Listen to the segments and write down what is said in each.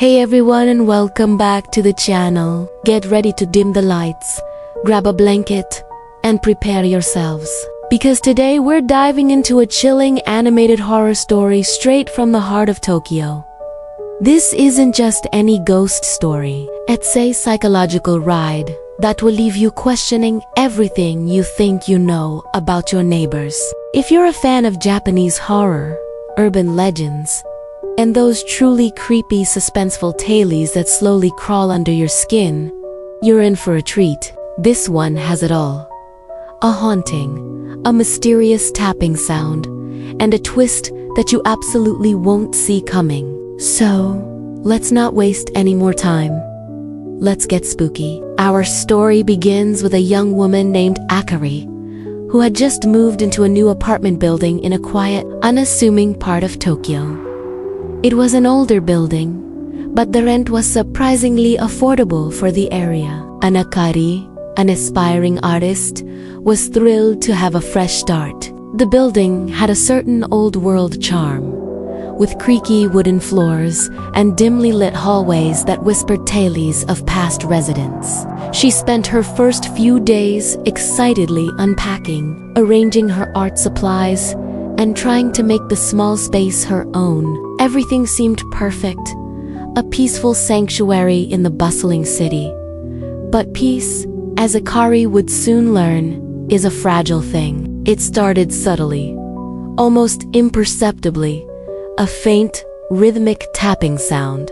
Hey everyone, and welcome back to the channel. Get ready to dim the lights, grab a blanket, and prepare yourselves. Because today we're diving into a chilling animated horror story straight from the heart of Tokyo. This isn't just any ghost story. It's a psychological ride that will leave you questioning everything you think you know about your neighbors. If you're a fan of Japanese horror, urban legends, and those truly creepy, suspenseful tales that slowly crawl under your skin, you're in for a treat. This one has it all. A haunting, a mysterious tapping sound, and a twist that you absolutely won't see coming. So, let's not waste any more time. Let's get spooky. Our story begins with a young woman named Akari, who had just moved into a new apartment building in a quiet, unassuming part of Tokyo. It was an older building, but the rent was surprisingly affordable for the area. Akari, an aspiring artist, was thrilled to have a fresh start. The building had a certain old-world charm, with creaky wooden floors and dimly lit hallways that whispered tales of past residents. She spent her first few days excitedly unpacking, arranging her art supplies, and trying to make the small space her own. Everything seemed perfect, a peaceful sanctuary in the bustling city. But peace, as Akari would soon learn, is a fragile thing. It started subtly, almost imperceptibly, a faint, rhythmic tapping sound.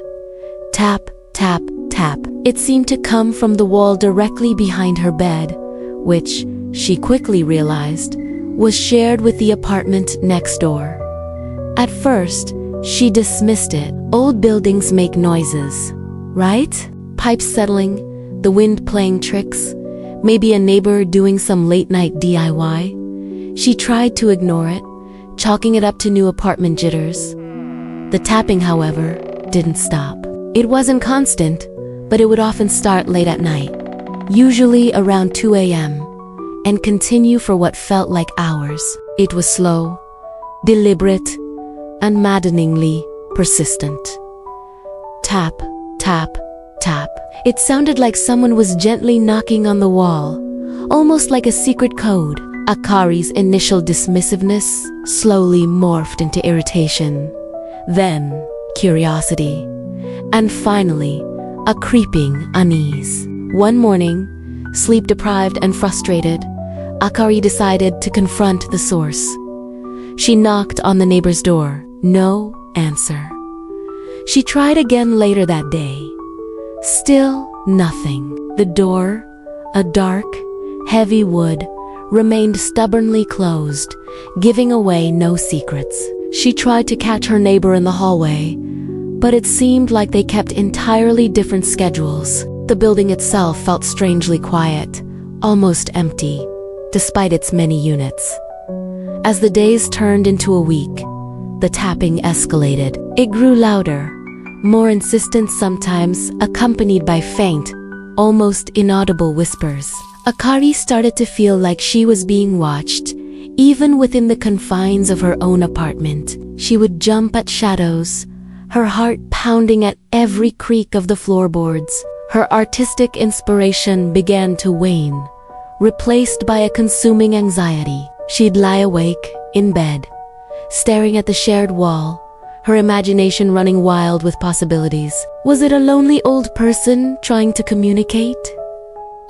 Tap, tap, tap. It seemed to come from the wall directly behind her bed, which, she quickly realized, was shared with the apartment next door. At first, she dismissed it. Old buildings make noises, right? Pipes settling, the wind playing tricks, maybe a neighbor doing some late-night DIY. She tried to ignore it, chalking it up to new apartment jitters. The tapping, however, didn't stop. It wasn't constant, but it would often start late at night, usually around 2 a.m., and continue for what felt like hours. It was slow, deliberate, and maddeningly persistent. Tap, tap, tap. It sounded like someone was gently knocking on the wall, almost like a secret code. Akari's initial dismissiveness slowly morphed into irritation, then curiosity, and finally, a creeping unease. One morning, sleep-deprived and frustrated, Akari decided to confront the source. She knocked on the neighbor's door. No answer. She tried again later that day. Still nothing. The door, a dark, heavy wood, remained stubbornly closed, giving away no secrets. She tried to catch her neighbor in the hallway, but it seemed like they kept entirely different schedules. The building itself felt strangely quiet, almost empty, despite its many units. As the days turned into a week, the tapping escalated. It grew louder, more insistent sometimes, accompanied by faint, almost inaudible whispers. Akari started to feel like she was being watched, even within the confines of her own apartment. She would jump at shadows, her heart pounding at every creak of the floorboards. Her artistic inspiration began to wane, replaced by a consuming anxiety. She'd lie awake, in bed, staring at the shared wall, her imagination running wild with possibilities. Was it a lonely old person trying to communicate?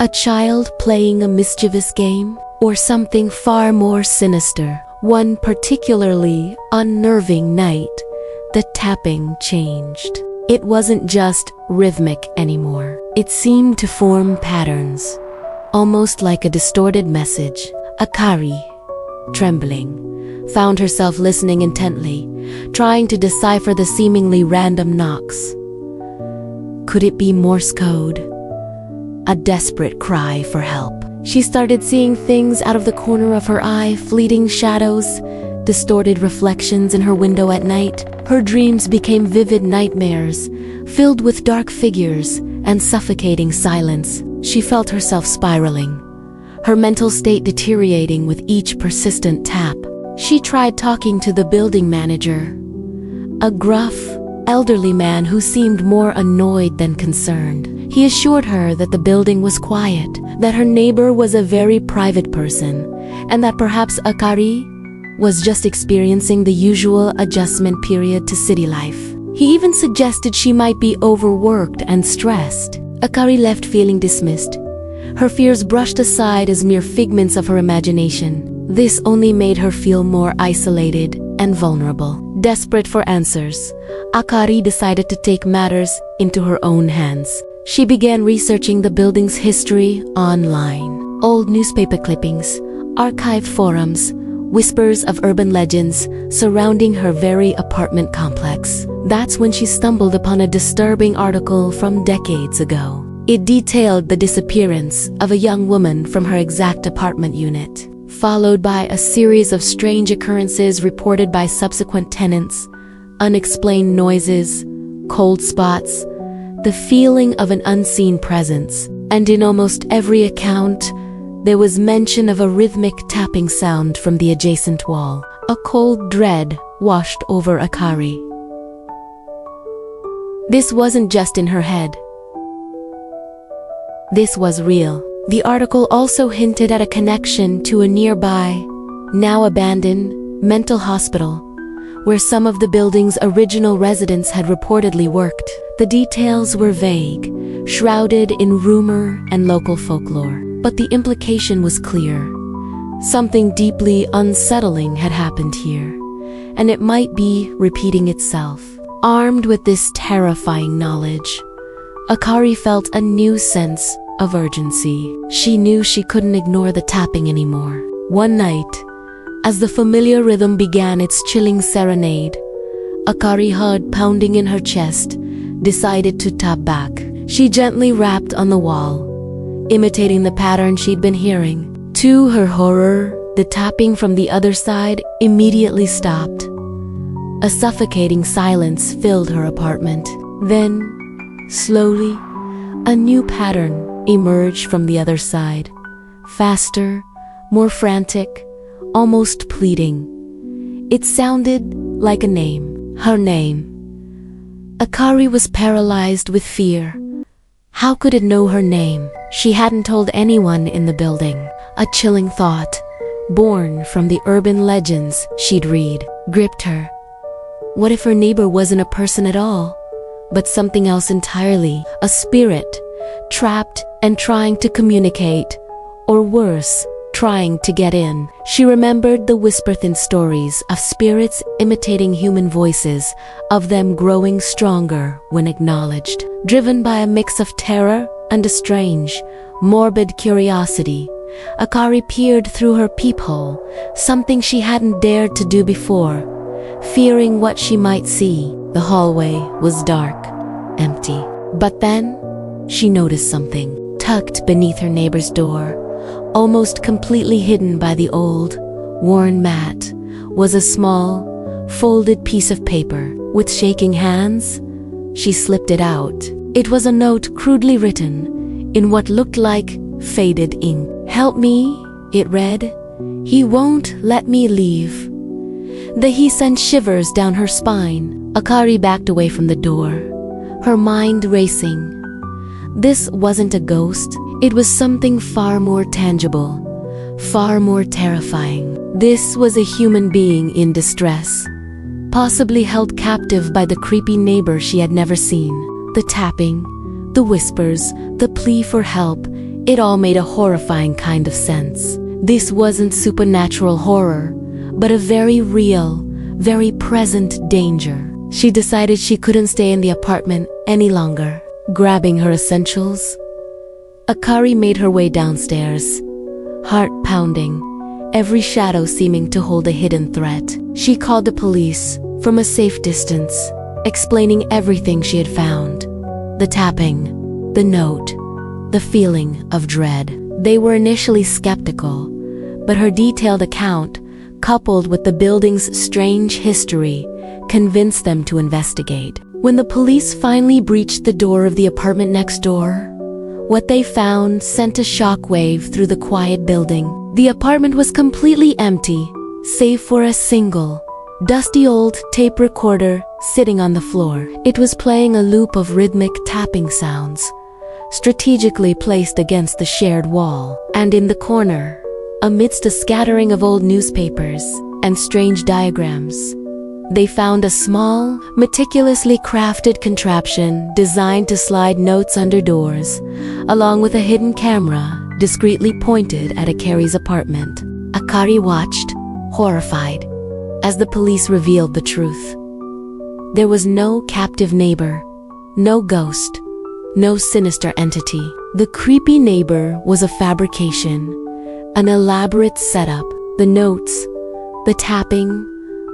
A child playing a mischievous game? Or something far more sinister? One particularly unnerving night, the tapping changed. It wasn't just rhythmic anymore. It seemed to form patterns, almost like a distorted message. Akari, trembling, found herself listening intently, trying to decipher the seemingly random knocks. Could it be Morse code? A desperate cry for help. She started seeing things out of the corner of her eye, fleeting shadows, distorted reflections in her window at night. Her dreams became vivid nightmares, filled with dark figures and suffocating silence. She felt herself spiraling, her mental state deteriorating with each persistent tap. She tried talking to the building manager, a gruff, elderly man who seemed more annoyed than concerned. He assured her that the building was quiet, that her neighbor was a very private person, and that perhaps Akari was just experiencing the usual adjustment period to city life. He even suggested she might be overworked and stressed. Akari left feeling dismissed, her fears brushed aside as mere figments of her imagination. This only made her feel more isolated and vulnerable. Desperate for answers, Akari decided to take matters into her own hands. She began researching the building's history online. Old newspaper clippings, archived forums, whispers of urban legends surrounding her very apartment complex. That's when she stumbled upon a disturbing article from decades ago. It detailed the disappearance of a young woman from her exact apartment unit, followed by a series of strange occurrences reported by subsequent tenants, unexplained noises, cold spots, the feeling of an unseen presence. And in almost every account, there was mention of a rhythmic tapping sound from the adjacent wall. A cold dread washed over Akari. This wasn't just in her head. This was real. The article also hinted at a connection to a nearby, now abandoned, mental hospital, where some of the building's original residents had reportedly worked. The details were vague, shrouded in rumor and local folklore. But the implication was clear. Something deeply unsettling had happened here, and it might be repeating itself. Armed with this terrifying knowledge, Akari felt a new sense of urgency. She knew she couldn't ignore the tapping anymore. One night, as the familiar rhythm began its chilling serenade, Akari, heard pounding in her chest, decided to tap back. She gently rapped on the wall, imitating the pattern she'd been hearing. To her horror, the tapping from the other side immediately stopped. A suffocating silence filled her apartment. Then, slowly, a new pattern emerged from the other side. Faster, more frantic, almost pleading. It sounded like a name. Her name. Akari was paralyzed with fear. How could it know her name? She hadn't told anyone in the building. A chilling thought, born from the urban legends she'd read, gripped her. What if her neighbor wasn't a person at all, but something else entirely? A spirit, trapped and trying to communicate, or worse, trying to get in. She remembered the whisper-thin stories of spirits imitating human voices, of them growing stronger when acknowledged. Driven by a mix of terror and a strange, morbid curiosity, Akari peered through her peephole, something she hadn't dared to do before, fearing what she might see. The hallway was dark, empty. But then, she noticed something. Tucked beneath her neighbor's door, almost completely hidden by the old, worn mat, was a small, folded piece of paper. With shaking hands, she slipped it out. It was a note crudely written in what looked like faded ink. "Help me," it read. "He won't let me leave." The heat sent shivers down her spine. Akari backed away from the door, her mind racing. This wasn't a ghost. It was something far more tangible, far more terrifying. This was a human being in distress, possibly held captive by the creepy neighbor she had never seen. The tapping, the whispers, the plea for help, it all made a horrifying kind of sense. This wasn't supernatural horror, but a very real, very present danger. She decided she couldn't stay in the apartment any longer. Grabbing her essentials, Akari made her way downstairs, heart pounding, every shadow seeming to hold a hidden threat. She called the police from a safe distance, explaining everything she had found. The tapping, the note, the feeling of dread. They were initially skeptical, but her detailed account, coupled with the building's strange history, convinced them to investigate. When the police finally breached the door of the apartment next door, what they found sent a shockwave through the quiet building. The apartment was completely empty, save for a single, dusty old tape recorder sitting on the floor. It was playing a loop of rhythmic tapping sounds, strategically placed against the shared wall. And in the corner, amidst a scattering of old newspapers and strange diagrams, they found a small, meticulously crafted contraption designed to slide notes under doors, along with a hidden camera discreetly pointed at Akari's apartment. Akari watched, horrified, as the police revealed the truth. There was no captive neighbor, no ghost, no sinister entity. The creepy neighbor was a fabrication, an elaborate setup. The notes, the tapping,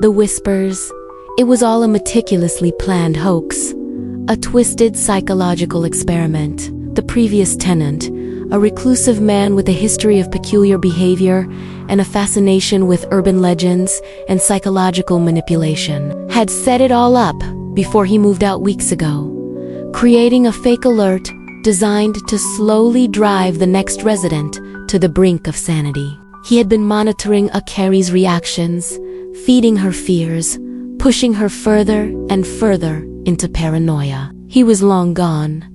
the whispers, it was all a meticulously planned hoax, a twisted psychological experiment. The previous tenant, a reclusive man with a history of peculiar behavior and a fascination with urban legends and psychological manipulation, had set it all up before he moved out weeks ago, creating a fake alert designed to slowly drive the next resident to the brink of sanity. He had been monitoring Akari's reactions, feeding her fears, pushing her further and further into paranoia. He was long gone,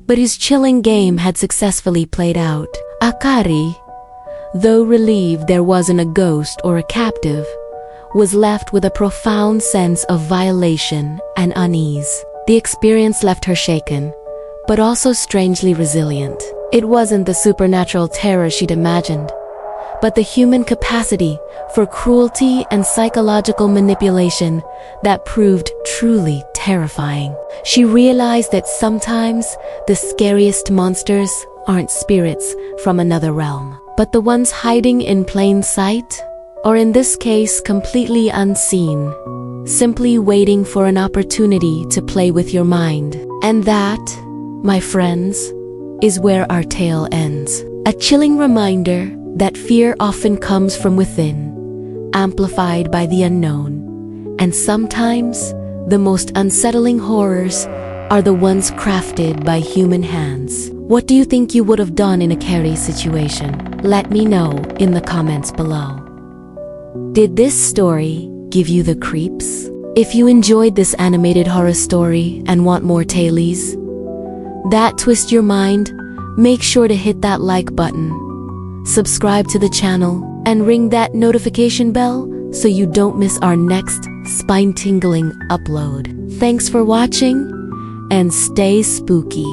but his chilling game had successfully played out. Akari, though relieved there wasn't a ghost or a captive, was left with a profound sense of violation and unease. The experience left her shaken, but also strangely resilient. It wasn't the supernatural terror she'd imagined, but the human capacity for cruelty and psychological manipulation that proved truly terrifying. She realized that sometimes the scariest monsters aren't spirits from another realm, but the ones hiding in plain sight, or in this case completely unseen, simply waiting for an opportunity to play with your mind. And that, my friends, is where our tale ends. A chilling reminder that fear often comes from within, amplified by the unknown, and sometimes the most unsettling horrors are the ones crafted by human hands. What do you think you would have done in Akari's situation? Let me know in the comments below. Did this story give you the creeps? If you enjoyed this animated horror story and want more tailies that twist your mind, make sure to hit that like button, subscribe to the channel, and ring that notification bell so you don't miss our next spine-tingling upload. Thanks for watching, and stay spooky.